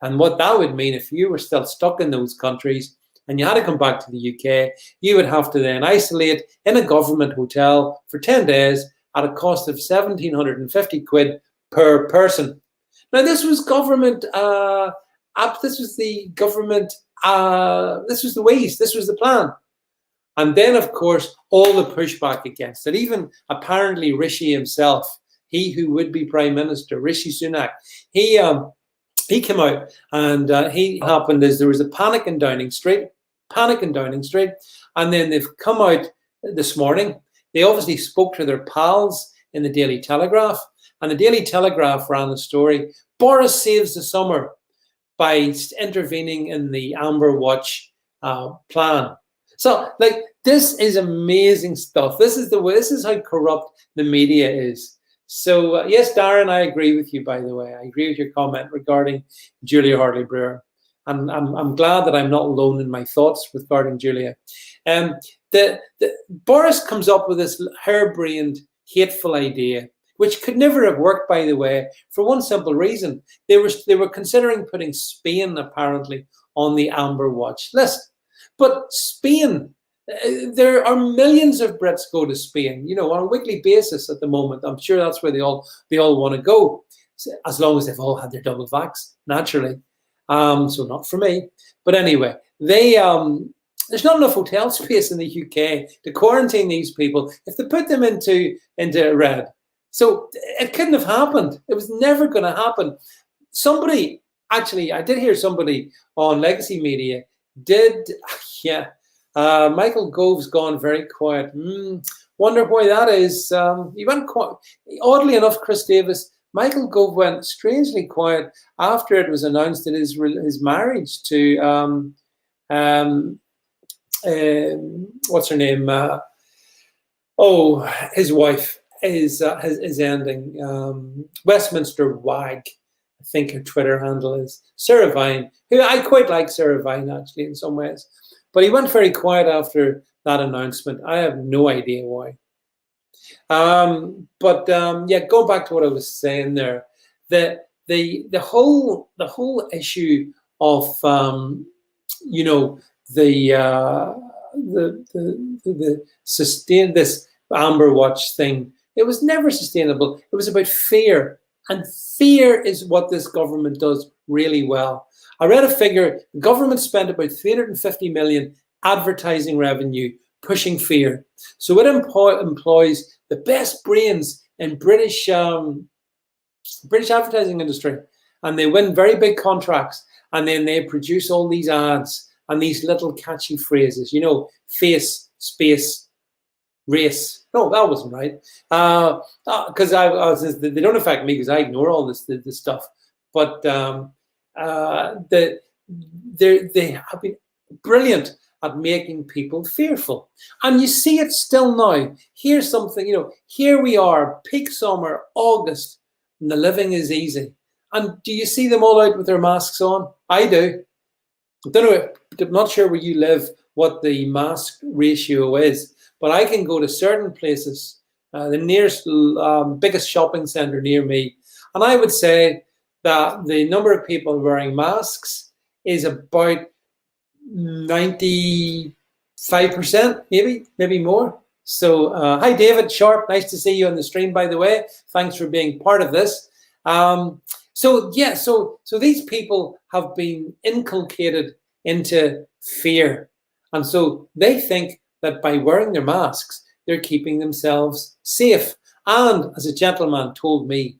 And what that would mean, if you were still stuck in those countries and you had to come back to the UK, you would have to then isolate in a government hotel for 10 days at a cost of 1,750 quid per person. Now, this was government, this was the government, this was the ways, this was the plan. And then, of course, all the pushback against it. Even apparently Rishi himself, he who would be Prime Minister, Rishi Sunak, he came out and he happened is there was a panic in Downing Street, and then they've come out this morning. They obviously spoke to their pals in the Daily Telegraph, and the Daily Telegraph ran the story, Boris saves the summer by intervening in the Amber Watch plan. So, like, this is amazing stuff. This is how corrupt the media is. So, yes, Darren, I agree with you, by the way. I agree with your comment regarding Julia Hartley Brewer. And I'm glad that I'm not alone in my thoughts regarding Julia. Boris comes up with this harebrained, hateful idea, which could never have worked, by the way, for one simple reason. They were considering putting Spain, apparently, on the Amber Watch list. But Spain, there are millions of Brits go to Spain, you know, on a weekly basis at the moment. I'm sure that's where they all want to go, as long as they've all had their double vax, naturally. So not for me. But anyway, there's not enough hotel space in the UK to quarantine these people if they put them into red. So it couldn't have happened. It was never going to happen. Somebody, actually, I did hear somebody on Legacy Media Michael Gove's gone very quiet. Wonder why that is. He went quiet. Oddly enough, Chris Davis, Michael Gove went strangely quiet after it was announced that his marriage to what's her name? His wife is ending. Westminster Wag, I think her Twitter handle is. Sarah Vine, who I quite like Sarah Vine, actually, in some ways. But he went very quiet after that announcement. I have no idea why. Go back to what I was saying there. The whole issue of sustain this Amber Watch thing. It was never sustainable. It was about fear, and fear is what this government does really well. I read a figure. The government spent about 350 million advertising revenue pushing fear. So it employs the best brains in British British advertising industry, and they win very big contracts, and then they produce all these ads and these little catchy phrases, face, space, race. No, that wasn't right. Because they don't affect me because I ignore all this stuff. But they have been brilliant at making people fearful. And you see it still now. Here's something, here we are, peak summer, August, and the living is easy. And do you see them all out with their masks on? I do. I don't know, I'm not sure where you live, what the mask ratio is, but I can go to certain places, the nearest, biggest shopping center near me, and I would say that the number of people wearing masks is about 95%, maybe more. So, hi, David Sharp. Nice to see you on the stream, by the way. Thanks for being part of this. So these people have been inculcated into fear. And so they think that by wearing their masks, they're keeping themselves safe. And as a gentleman told me,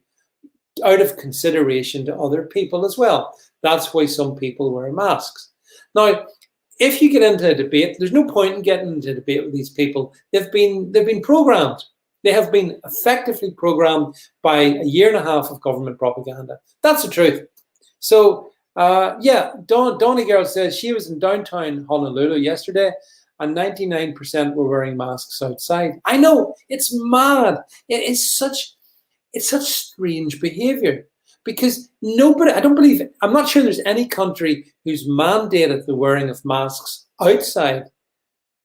out of consideration to other people as well. That's why some people wear masks. Now, if you get into a debate, there's no point in getting into a debate with these people. They've been programmed. They have been effectively programmed by a year and a half of government propaganda. That's the truth. So, Donny Girl says she was in downtown Honolulu yesterday and 99% were wearing masks outside. I know, it's mad. It's such strange behavior because I'm not sure there's any country who's mandated the wearing of masks outside.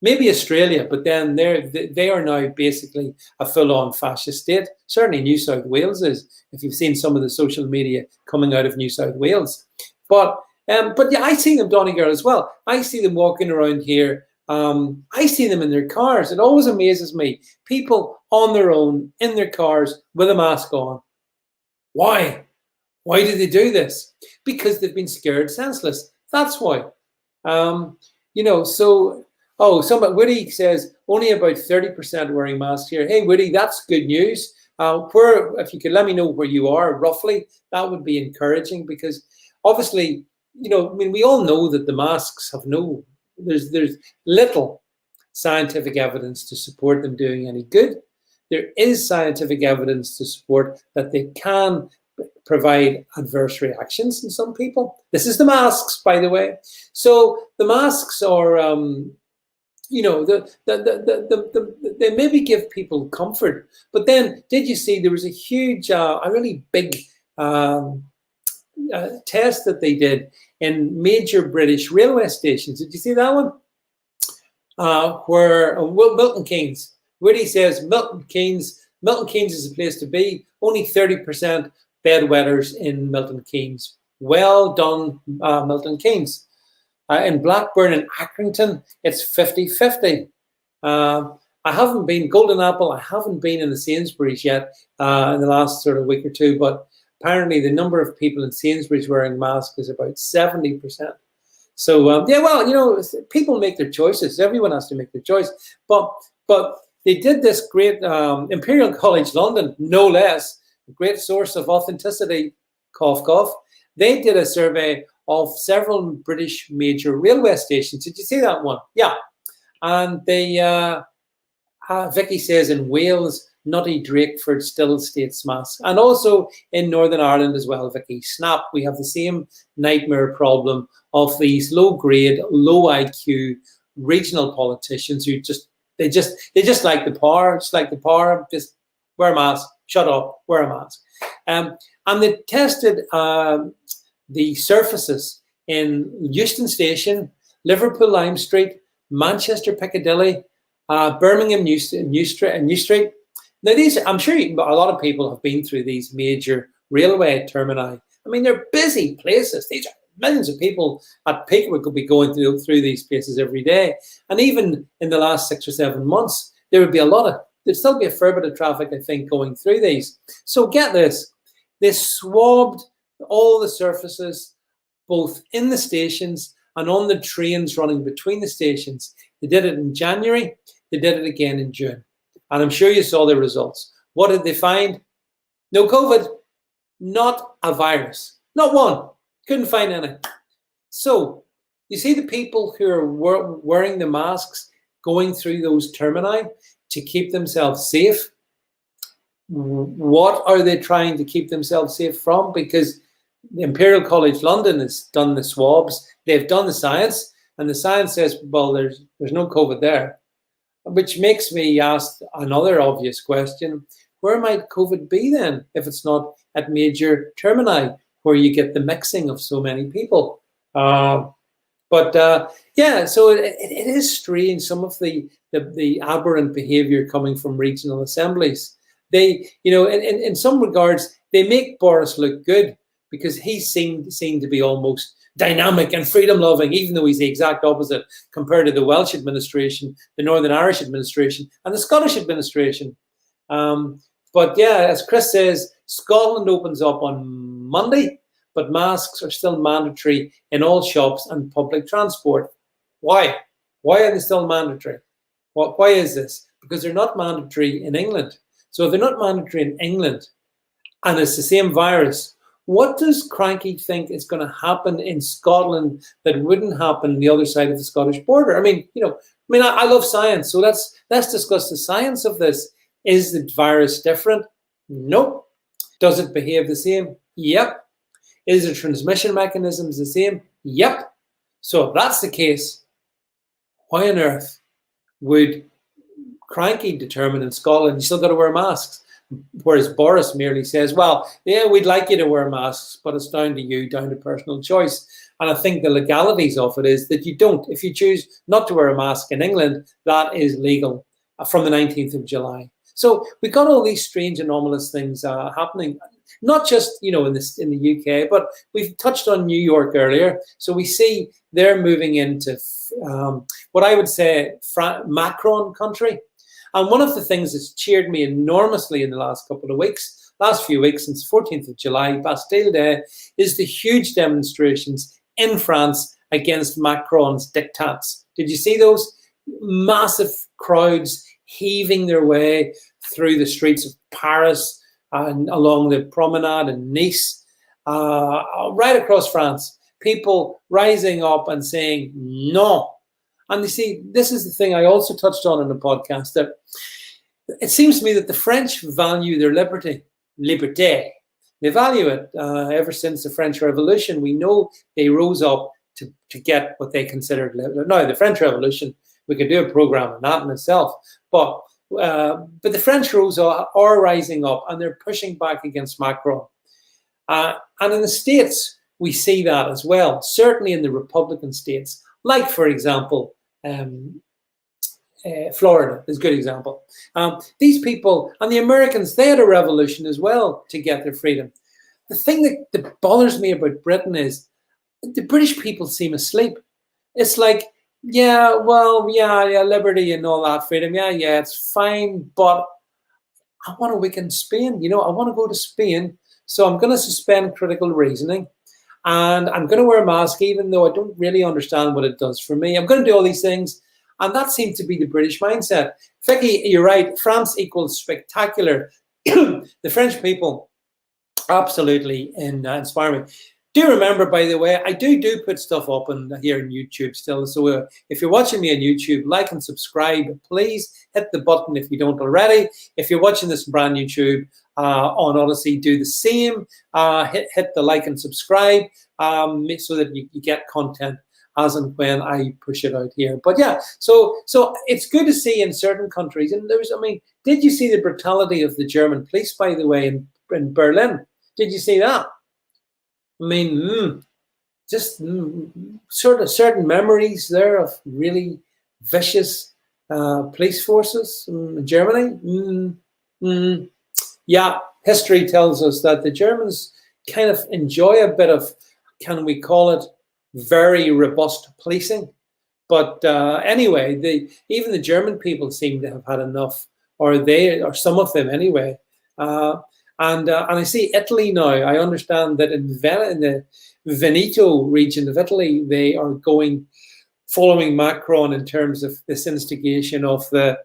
Maybe Australia, but then they are now basically a full-on fascist state. Certainly New South Wales is, if you've seen some of the social media coming out of New South Wales. But yeah, I see them, Donny Girl, as well. I see them walking around here. I see them in their cars. It always amazes me. People on their own, in their cars, with a mask on. Why? Why do they do this? Because they've been scared senseless. That's why. Woody says only about 30% wearing masks here. Hey, Woody, that's good news. If you could let me know where you are roughly, that would be encouraging because obviously, we all know that the masks have there's little scientific evidence to support them doing any good. There is scientific evidence to support that they can provide adverse reactions in some people. This is the masks, by the way. So the masks are, they maybe give people comfort. But then, did you see there was a huge, a really big test that they did in major British railway stations? Did you see that one? Where Milton Keynes. Woody says Milton Keynes is a place to be. Only 30% bedwetters in Milton Keynes. Well done, Milton Keynes. In Blackburn and Accrington, it's 50-50. I haven't been Golden Apple. I haven't been in the Sainsbury's yet in the last sort of week or two, but apparently the number of people in Sainsbury's wearing masks is about 70%. So people make their choices. Everyone has to make their choice. But they did this great Imperial College London, no less, a great source of authenticity. Cough, cough. They did a survey of several British major railway stations. Did you see that one? Yeah. And they, Vicky says in Wales, Nutty Drakeford still states masks. And also in Northern Ireland as well, Vicky. Snap, we have the same nightmare problem of these low-grade, low-IQ regional politicians who just like the power, just wear a mask, shut up, wear a mask. And they tested the surfaces in Euston Station, Liverpool Lime Street, Manchester Piccadilly, Birmingham New Street. Now these, I'm sure a lot of people have been through these major railway termini. I mean, they're busy places. These are millions of people at peak would be going through these places every day. And even in the last 6 or 7 months, there'd still be a fair bit of traffic, I think, going through these. So get this, they swabbed all the surfaces, both in the stations and on the trains running between the stations. They did it in January, they did it again in June. And I'm sure you saw the results. What did they find? No COVID. Not a virus. Not one. Couldn't find any. So, you see the people who are wearing the masks, going through those termini to keep themselves safe. What are they trying to keep themselves safe from? Because the Imperial College London has done the swabs, they've done the science, and the science says, well, there's no COVID there. Which makes me ask another obvious question. Where might COVID be then, if it's not at major termini, where you get the mixing of so many people? So it is strange, some of the aberrant behavior coming from regional assemblies. They, in some regards, they make Boris look good because he seemed to be almost dynamic and freedom-loving, even though he's the exact opposite compared to the Welsh administration, the Northern Irish administration, and the Scottish administration. As Chris says, Scotland opens up on Monday, but masks are still mandatory in all shops and public transport. Why? Why are they still mandatory? Why is this? Because they're not mandatory in England. So if they're not mandatory in England, and it's the same virus, what does Cranky think is going to happen in Scotland that wouldn't happen on the other side of the Scottish border? I love science, so let's discuss the science of this. Is the virus different? Nope. Does it behave the same? Yep. Is the transmission mechanisms the same? Yep. So if that's the case, why on earth would Cranky determine in Scotland you still got to wear masks? Whereas Boris merely says, well, yeah, we'd like you to wear masks, but it's down to you, down to personal choice. And I think the legalities of it is that you don't. If you choose not to wear a mask in England, that is legal from the 19th of July. So we've got all these strange, anomalous things happening, not just, in the UK, but we've touched on New York earlier. So we see they're moving into what I would say Macron country. And one of the things that's cheered me enormously in the last few weeks, since 14th of July, Bastille Day, is the huge demonstrations in France against Macron's diktats. Did you see those? Massive crowds heaving their way through the streets of Paris and along the promenade in Nice, right across France. People rising up and saying, no. And you see, this is the thing I also touched on in the podcast, that it seems to me that the French value their liberté. They value it ever since the French Revolution. We know they rose up to get what they considered liberty. Now, the French Revolution, we could do a program on that in itself, but the French are rising up and they're pushing back against Macron. And in the States, we see that as well, certainly in the Republican states, like, for example, Florida is a good example. These people, and the Americans, they had a revolution as well to get their freedom. The thing that bothers me about Britain is the British people seem asleep. It's like, liberty and all that, freedom, it's fine, but I want to weaken Spain. I want to go to Spain, so I'm going to suspend critical reasoning, and I'm going to wear a mask, even though I don't really understand what it does for me. I'm going to do all these things, and that seemed to be the British mindset. Vicky, you're right. France equals spectacular. The French people absolutely inspire me. Do remember, by the way, I do put stuff up here on YouTube still. So if you're watching me on YouTube, like and subscribe. Please hit the button if you don't already. If you're watching this on brand YouTube on Odyssey, do the same. Hit the like and subscribe so that you get content as and when I push it out here. But yeah, so it's good to see in certain countries. And did you see the brutality of the German police, by the way, in Berlin? Did you see that? Sort of certain memories there of really vicious police forces in Germany. Yeah, history tells us that the Germans kind of enjoy a bit of, can we call it, very robust policing. But anyway, even the German people seem to have had enough, or some of them anyway. And I see Italy now. I understand that in the Veneto region of Italy, they are following Macron in terms of this instigation of the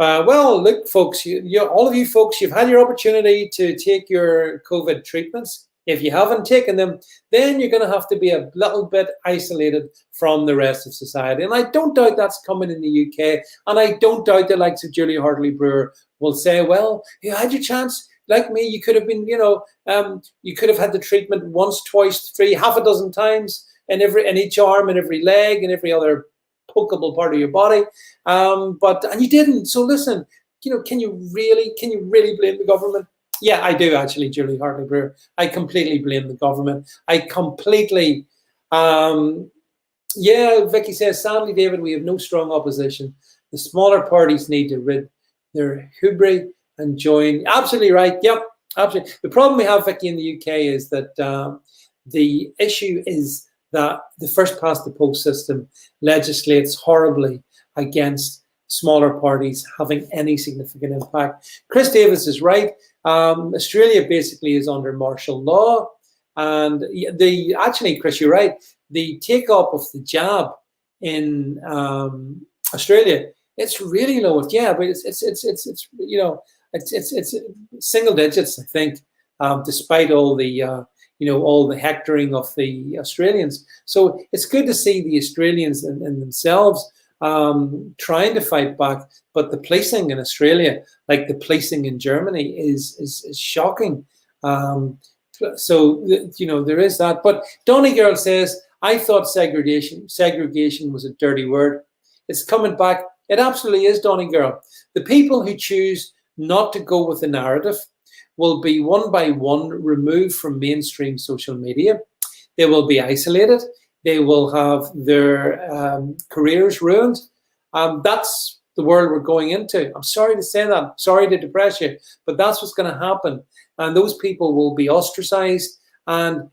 Well, look, folks, all of you folks, you've had your opportunity to take your COVID treatments. If you haven't taken them, then you're going to have to be a little bit isolated from the rest of society. And I don't doubt that's coming in the UK. And I don't doubt the likes of Julia Hartley Brewer will say, well, you had your chance. Like me, you could have been, you could have had the treatment once, twice, three, half a dozen times in each arm, and every leg, and every other pokeable part of your body. And you didn't. So listen, can you really blame the government? Yeah, I do actually, Julie Hartley Brewer. I completely blame the government. I completely, Vicky says, sadly, David, we have no strong opposition. The smaller parties need to rid their hubris and join. Absolutely right. Yep, absolutely. The problem we have, Vicky, in the UK is that the issue is that the first past the post system legislates horribly against smaller parties having any significant impact. Chris Davis is right. Australia basically is under martial law, and actually, Chris, you're right. The take up of the jab in Australia, it's really low. Yeah, but it's single digits, I think, despite all the all the hectoring of the Australians. So it's good to see the Australians in themselves trying to fight back, but the policing in Australia, like the policing in Germany, is shocking. So there is that. But Donny Girl says, I thought segregation was a dirty word. It's coming back. It absolutely is, Donny Girl. The people who choose not to go with the narrative will be one by one removed from mainstream social media. They will be isolated. They will have their careers ruined. That's the world we're going into. I'm sorry to say that. I'm sorry to depress you, but that's what's going to happen. And those people will be ostracized, and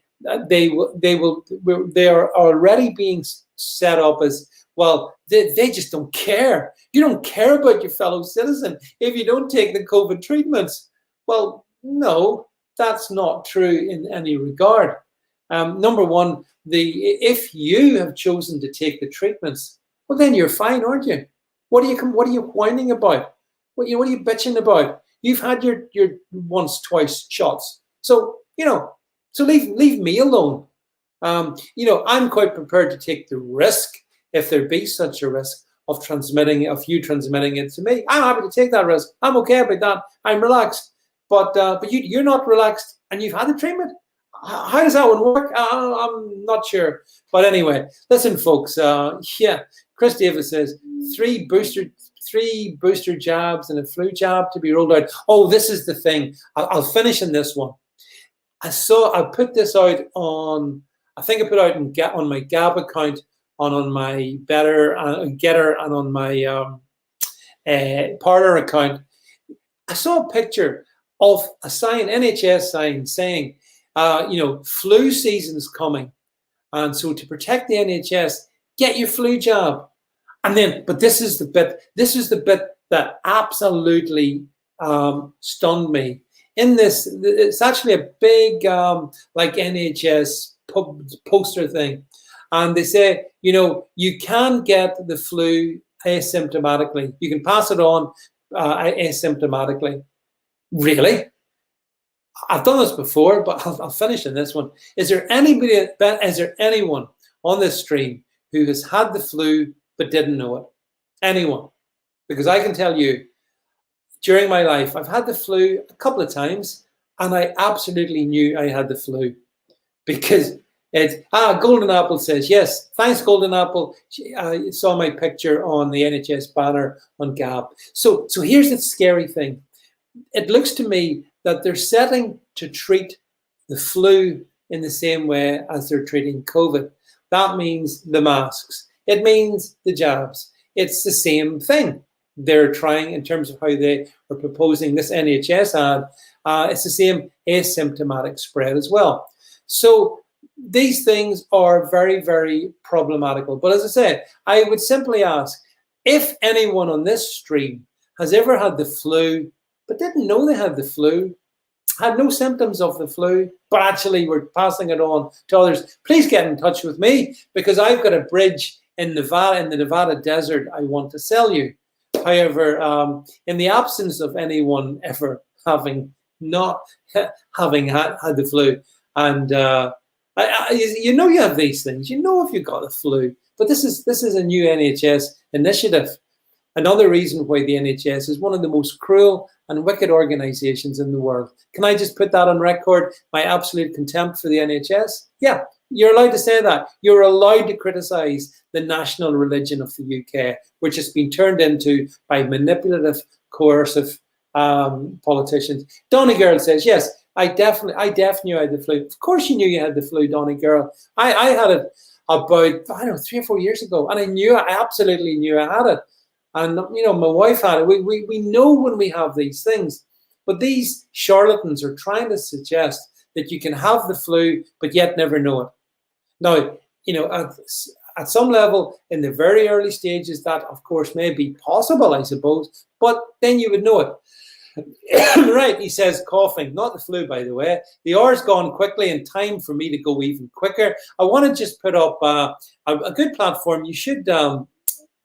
they are already being set up as, well, they just don't care. You don't care about your fellow citizen if you don't take the COVID treatments. Well, no, that's not true in any regard. Number one, if you have chosen to take the treatments, well, then you're fine, aren't you? What are you whining about? What are you bitching about? You've had your once, twice shots, so so leave me alone. I'm quite prepared to take the risk if there be such a risk of you transmitting it to me. I'm happy to take that risk. I'm okay about that. I'm relaxed. But you're not relaxed, and you've had the treatment. How does that one work? I'm not sure. But anyway, listen, folks. Chris Davis says 3 booster jabs and a flu jab to be rolled out. Oh, this is the thing. I'll finish in this one. I put this out on. I think I put out on my Gab account, on my GETTR, and on my Parler account. I saw a picture of a sign, NHS sign, saying, flu season's coming, and so to protect the NHS, get your flu jab. And then, but this is the bit that absolutely stunned me. In this, it's actually a big like NHS poster thing, and they say, you can get the flu asymptomatically. You can pass it on asymptomatically. Really? I've done this before, but I'll finish in this one. Is there anyone on this stream who has had the flu but didn't know it? Anyone? Because I can tell you, during my life, I've had the flu a couple of times, and I absolutely knew I had the flu because Golden Apple says, yes, thanks, Golden Apple. I saw my picture on the NHS banner on Gab. So here's the scary thing. It looks to me that they're setting to treat the flu in the same way as they're treating COVID. That means the masks. It means the jabs. It's the same thing. They're trying, in terms of how they are proposing this NHS ad, it's the same asymptomatic spread as well. So these things are very, very problematical. But as I said, I would simply ask, if anyone on this stream has ever had the flu but didn't know they had the flu, had no symptoms of the flu, but actually were passing it on to others, please get in touch with me, because I've got a bridge in Nevada, in the Nevada desert, I want to sell you. however, in the absence of anyone ever having not having had the flu, and you know you have these things, you know if you've got the flu, but this is a new NHS initiative. Another reason why the NHS is one of the most cruel and wicked organisations in the world. Can I just put that on record? My absolute contempt for the NHS? Yeah, you're allowed to say that. You're allowed to criticise the national religion of the UK, which has been turned into by manipulative, coercive politicians. Donny Girl says, yes, I definitely knew I had the flu. Of course you knew you had the flu, Donny Girl. I had it about, I don't know, 3 or 4 years ago, and I absolutely knew I had it. And, you know, my wife had it. We know when we have these things. But these charlatans are trying to suggest that you can have the flu, but yet never know it. Now, you know, at some level, in the very early stages, that, of course, may be possible, I suppose. But then you would know it. Right, he says, coughing. Not the flu, by the way. The hour's gone quickly and time for me to go even quicker. I want to just put up a good platform. You should...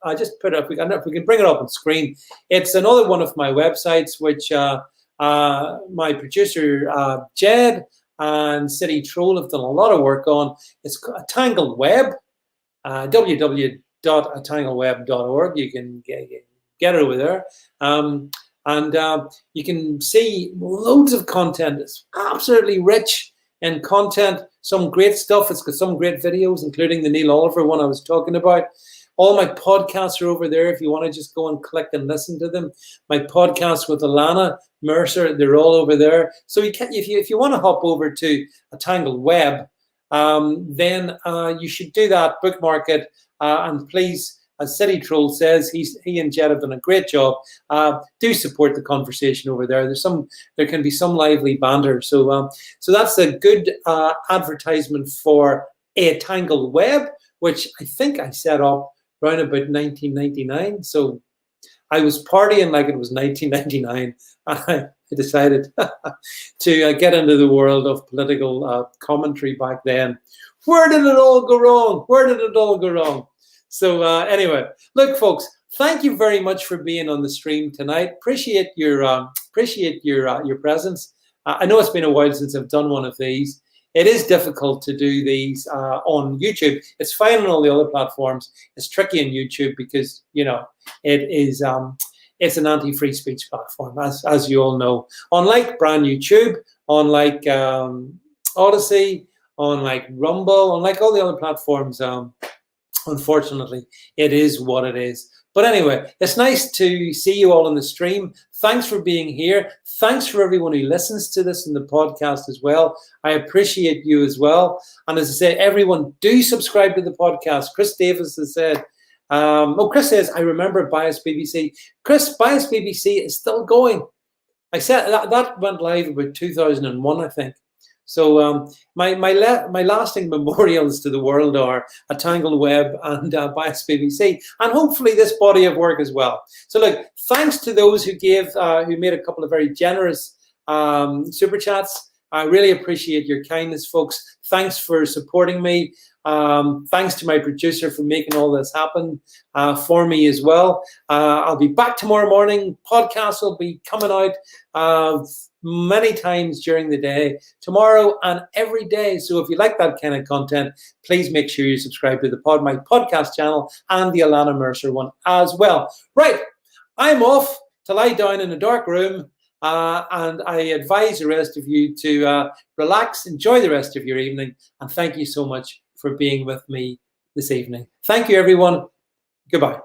I just put up, if we can bring it up on screen. It's another one of my websites, which my producer, Jed, and City Troll have done a lot of work on. It's a Tangled Web, www.atangleweb.org. You can get it over there. And you can see loads of content. It's absolutely rich in content, some great stuff. It's got some great videos, including the Neil Oliver one I was talking about. All my podcasts are over there if you want to just go and click and listen to them. My podcasts with Alana Mercer, they're all over there. So if you want to hop over to a Tangled Web, then you should do that, bookmark it, and please, as City Troll says, he and Jed have done a great job. Do support the conversation over there. There can be some lively banter. So that's a good advertisement for a Tangled Web, which I think I set up around about 1999. So I was partying like it was 1999. I decided to get into the world of political commentary back then. Where did it all go wrong? Where did it all go wrong? So anyway, look, folks, thank you very much for being on the stream tonight. Appreciate your presence. I know it's been a while since I've done one of these. It is difficult to do these on YouTube. It's fine on all the other platforms. It's tricky on YouTube because, you know, it's an anti-free speech platform, as you all know. Unlike brand YouTube, unlike Odyssey, unlike Rumble, unlike all the other platforms, unfortunately, it is what it is. But anyway, it's nice to see you all on the stream. Thanks for being here. Thanks for everyone who listens to this in the podcast as well. I appreciate you as well. And as I say, everyone, do subscribe to the podcast. Chris Davis has said, Chris says, I remember Bias BBC. Chris, Bias BBC is still going. I said that went live about 2001, I think. So my lasting memorials to the world are a Tangled Web and Bias BBC, and hopefully this body of work as well. So look, thanks to those who made a couple of very generous super chats. I really appreciate your kindness, folks. Thanks for supporting me. Thanks to my producer for making all this happen for me as well. I'll be back tomorrow morning. Podcasts will be coming out many times during the day, tomorrow and every day. So if you like that kind of content, please make sure you subscribe to my podcast channel and the Alana Mercer one as well. Right, I'm off to lie down in a dark room, and I advise the rest of you to relax, enjoy the rest of your evening, and thank you so much for being with me this evening. Thank you, everyone. Goodbye.